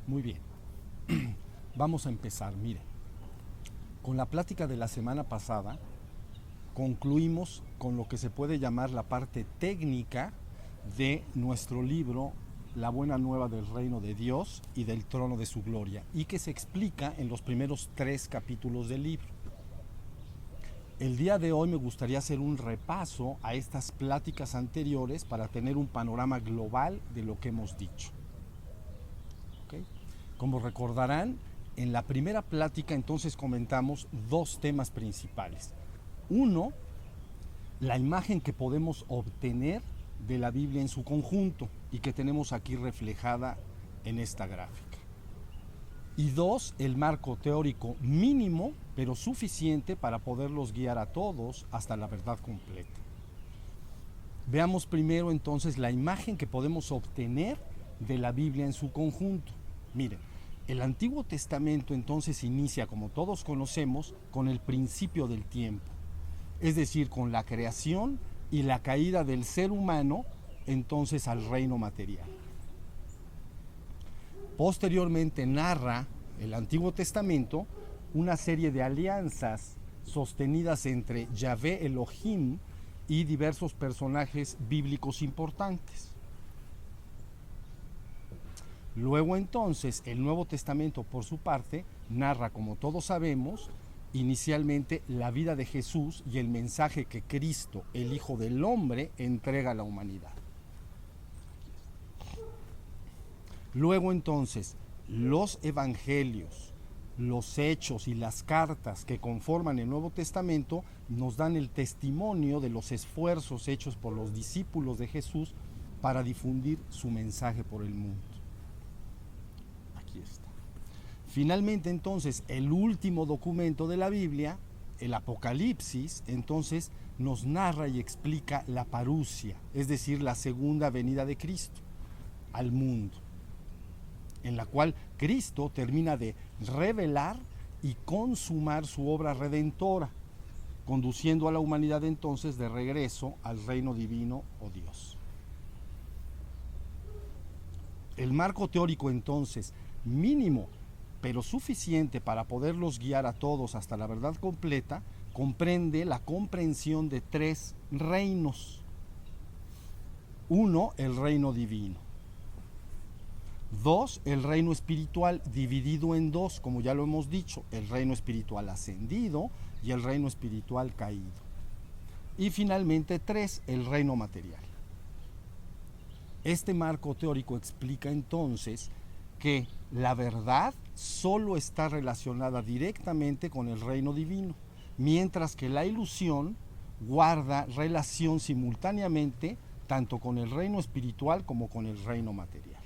Muy bien, vamos a empezar. Mire, con la plática de la semana pasada concluimos con lo que se puede llamar la parte técnica de nuestro libro La Buena Nueva del Reino de Dios y del Trono de su Gloria, y que se explica en los primeros 3 capítulos del libro. El día de hoy me gustaría hacer un repaso a estas pláticas anteriores para tener un panorama global de lo que hemos dicho. ¿Okay? Como recordarán, en la primera plática entonces comentamos 2 temas principales. Uno, la imagen que podemos obtener de la Biblia en su conjunto y que tenemos aquí reflejada en esta gráfica. Y 2, el marco teórico mínimo, pero suficiente para poderlos guiar a todos hasta la verdad completa. Veamos primero entonces la imagen que podemos obtener de la Biblia en su conjunto. Miren, el Antiguo Testamento entonces inicia, como todos conocemos, con el principio del tiempo, es decir, con la creación y la caída del ser humano entonces al reino material. Posteriormente narra el Antiguo Testamento una serie de alianzas sostenidas entre Yahvé Elohim y diversos personajes bíblicos importantes. Luego entonces el Nuevo Testamento, por su parte, narra, como todos sabemos, inicialmente la vida de Jesús y el mensaje que Cristo, el Hijo del Hombre, entrega a la humanidad. Luego entonces, los evangelios, los hechos y las cartas que conforman el Nuevo Testamento nos dan el testimonio de los esfuerzos hechos por los discípulos de Jesús para difundir su mensaje por el mundo. Aquí está. Finalmente entonces, el último documento de la Biblia, el Apocalipsis, entonces nos narra y explica la parusia, es decir, la segunda venida de Cristo al mundo, en la cual Cristo termina de revelar y consumar su obra redentora, conduciendo a la humanidad entonces de regreso al reino divino o Dios. El marco teórico entonces mínimo pero suficiente para poderlos guiar a todos hasta la verdad completa, comprende la comprensión de 3 reinos. 1, el reino divino. 2, el reino espiritual, dividido en 2, como ya lo hemos dicho, el reino espiritual ascendido y el reino espiritual caído. Y finalmente 3, el reino material. Este marco teórico explica entonces que la verdad solo está relacionada directamente con el reino divino, mientras que la ilusión guarda relación simultáneamente tanto con el reino espiritual como con el reino material.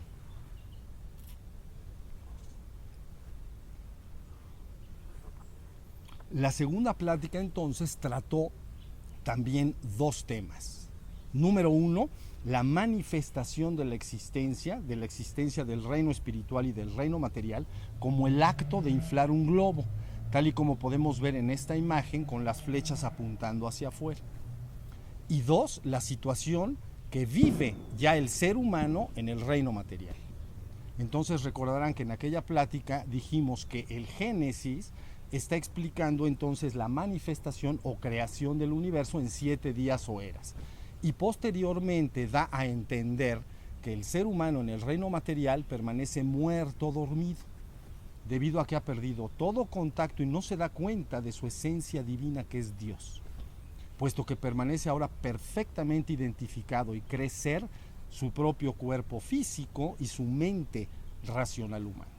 La segunda plática entonces trató también 2 temas. Número 1, la manifestación de la existencia del reino espiritual y del reino material como el acto de inflar un globo, tal y como podemos ver en esta imagen con las flechas apuntando hacia afuera. Y 2, la situación que vive ya el ser humano en el reino material. Entonces recordarán que en aquella plática dijimos que el Génesis está explicando entonces la manifestación o creación del universo en 7 días o eras. Y posteriormente da a entender que el ser humano en el reino material permanece muerto, dormido, debido a que ha perdido todo contacto y no se da cuenta de su esencia divina, que es Dios, puesto que permanece ahora perfectamente identificado y cree ser su propio cuerpo físico y su mente racional humana.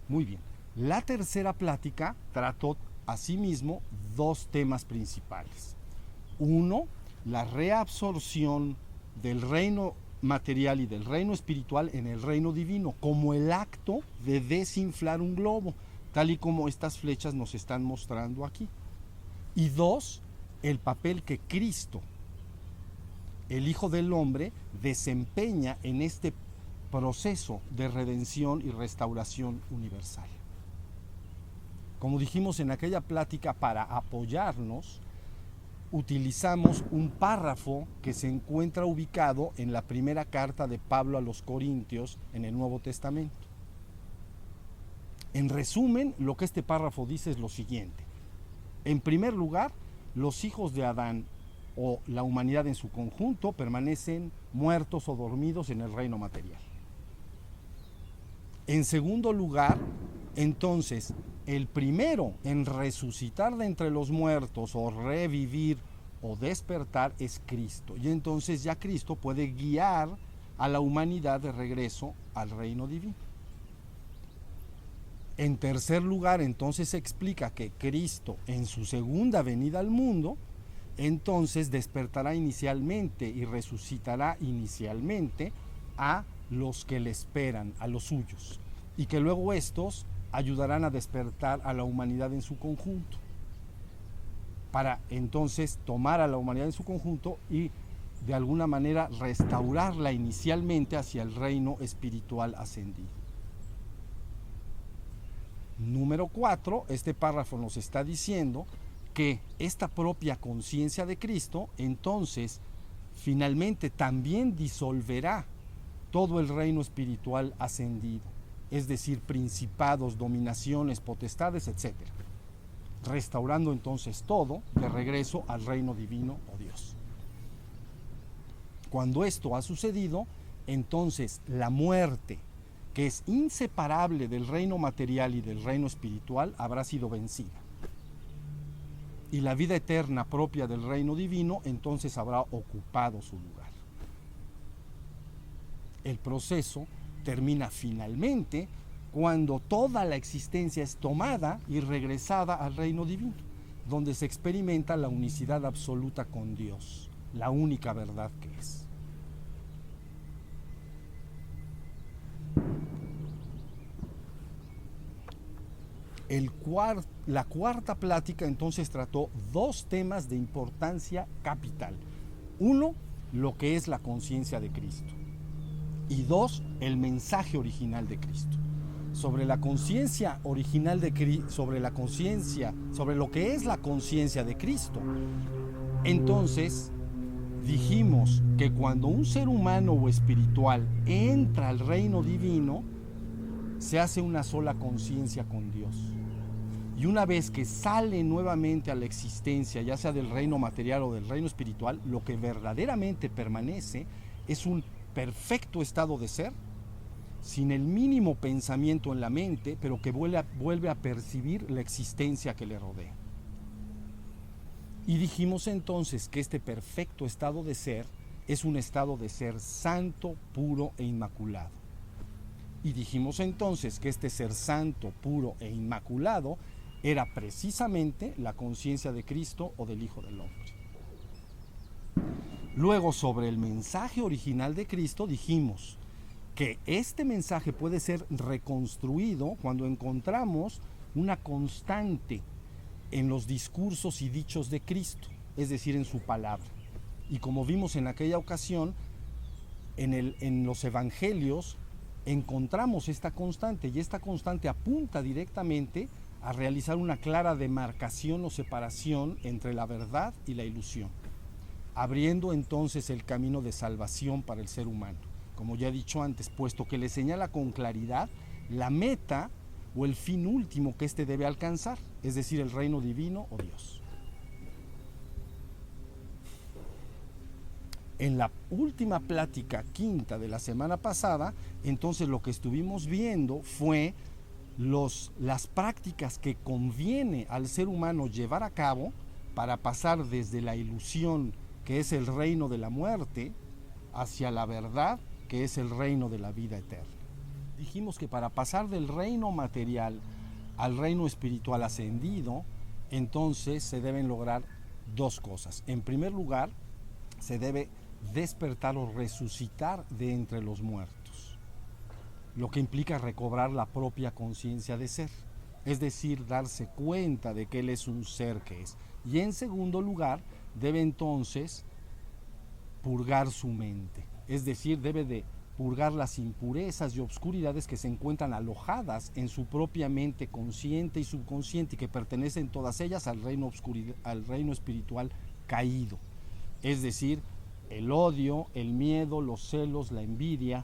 Muy bien, la tercera plática trató asimismo 2 temas principales. 1, la reabsorción del reino material y del reino espiritual en el reino divino, como el acto de desinflar un globo, tal y como estas flechas nos están mostrando aquí. Y 2, el papel que Cristo, el Hijo del Hombre, desempeña en este proceso de redención y restauración universal. Como dijimos en aquella plática, para apoyarnos utilizamos un párrafo que se encuentra ubicado en la primera carta de Pablo a los Corintios en el Nuevo Testamento. En resumen, lo que este párrafo dice es lo siguiente. En primer lugar, los hijos de Adán o la humanidad en su conjunto permanecen muertos o dormidos en el reino material. En segundo lugar, entonces, el primero en resucitar de entre los muertos o revivir o despertar es Cristo. Y entonces ya Cristo puede guiar a la humanidad de regreso al reino divino. En tercer lugar, entonces se explica que Cristo en su segunda venida al mundo, entonces despertará inicialmente y resucitará inicialmente a los que le esperan, a los suyos, y que luego estos ayudarán a despertar a la humanidad en su conjunto, para entonces tomar a la humanidad en su conjunto y de alguna manera restaurarla inicialmente hacia el reino espiritual ascendido. Número 4, este párrafo nos está diciendo que esta propia conciencia de Cristo entonces finalmente también disolverá todo el reino espiritual ascendido, es decir, principados, dominaciones, potestades, etc. Restaurando entonces todo de regreso al reino divino o Dios. Cuando esto ha sucedido, entonces la muerte, que es inseparable del reino material y del reino espiritual, habrá sido vencida. Y la vida eterna propia del reino divino entonces habrá ocupado su lugar. El proceso termina finalmente cuando toda la existencia es tomada y regresada al reino divino, donde se experimenta la unicidad absoluta con Dios, la única verdad que es. La cuarta plática entonces trató dos temas de importancia capital. Uno, lo que es la conciencia de Cristo. Y dos, el mensaje original de Cristo. Sobre la conciencia original de Cristo, sobre lo que es la conciencia de Cristo. Entonces, dijimos que cuando un ser humano o espiritual entra al reino divino, se hace una sola conciencia con Dios. Y una vez que sale nuevamente a la existencia, ya sea del reino material o del reino espiritual, lo que verdaderamente permanece es un perfecto estado de ser, sin el mínimo pensamiento en la mente, pero que vuelve a percibir la existencia que le rodea. Y dijimos entonces que este perfecto estado de ser es un estado de ser santo, puro e inmaculado. Y dijimos entonces que este ser santo, puro e inmaculado era precisamente la conciencia de Cristo o del Hijo del Hombre. Luego, sobre el mensaje original de Cristo, dijimos que este mensaje puede ser reconstruido cuando encontramos una constante en los discursos y dichos de Cristo, es decir, en su palabra. Y como vimos en aquella ocasión, en los evangelios encontramos esta constante, y esta constante apunta directamente a realizar una clara demarcación o separación entre la verdad y la ilusión, abriendo entonces el camino de salvación para el ser humano, como ya he dicho antes, puesto que le señala con claridad la meta o el fin último que éste debe alcanzar, es decir, el reino divino o Dios. En la última plática quinta de la semana pasada, entonces lo que estuvimos viendo fue las prácticas que conviene al ser humano llevar a cabo para pasar desde la ilusión, que es el reino de la muerte, hacia la verdad, que es el reino de la vida eterna. Dijimos que para pasar del reino material al reino espiritual ascendido, entonces se deben lograr dos cosas. En primer lugar, se debe despertar o resucitar de entre los muertos, lo que implica recobrar la propia conciencia de ser, es decir, darse cuenta de que él es un ser que es. Y en segundo lugar, debe entonces purgar su mente, es decir, debe de purgar las impurezas y obscuridades que se encuentran alojadas en su propia mente consciente y subconsciente, y que pertenecen todas ellas al reino espiritual caído, es decir, el odio, el miedo, los celos, la envidia,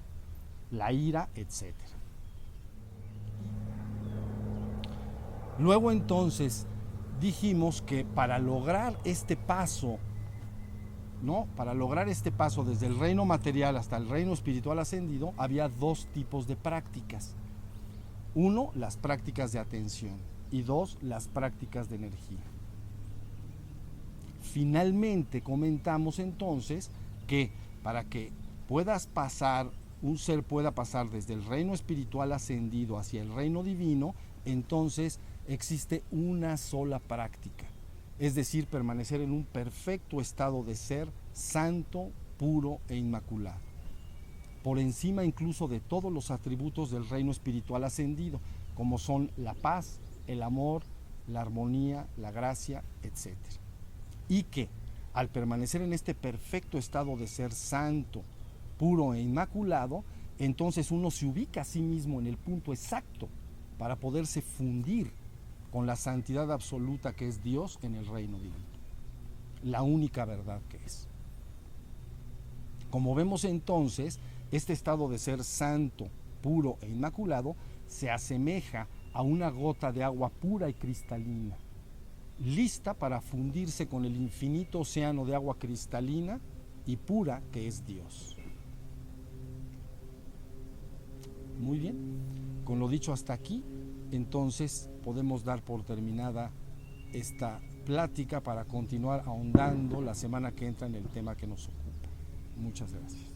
la ira, etc. Luego entonces dijimos que para lograr este paso, ¿no? Para lograr este paso desde el reino material hasta el reino espiritual ascendido, había dos tipos de prácticas. Uno, las prácticas de atención, y dos, las prácticas de energía. Finalmente comentamos entonces que para que puedas pasar, un ser pueda pasar desde el reino espiritual ascendido hacia el reino divino, entonces existe una sola práctica, es decir, permanecer en un perfecto estado de ser santo, puro e inmaculado, por encima incluso de todos los atributos del reino espiritual ascendido, como son la paz, el amor, la armonía, la gracia, etc. Y que al permanecer en este perfecto estado de ser santo, puro e inmaculado, entonces uno se ubica a sí mismo en el punto exacto para poderse fundir con la santidad absoluta que es Dios en el reino divino, la única verdad que es. Como vemos entonces, este estado de ser santo, puro e inmaculado se asemeja a una gota de agua pura y cristalina, lista para fundirse con el infinito océano de agua cristalina y pura que es Dios. Muy bien, con lo dicho hasta aquí, entonces podemos dar por terminada esta plática para continuar ahondando la semana que entra en el tema que nos ocupa. Muchas gracias.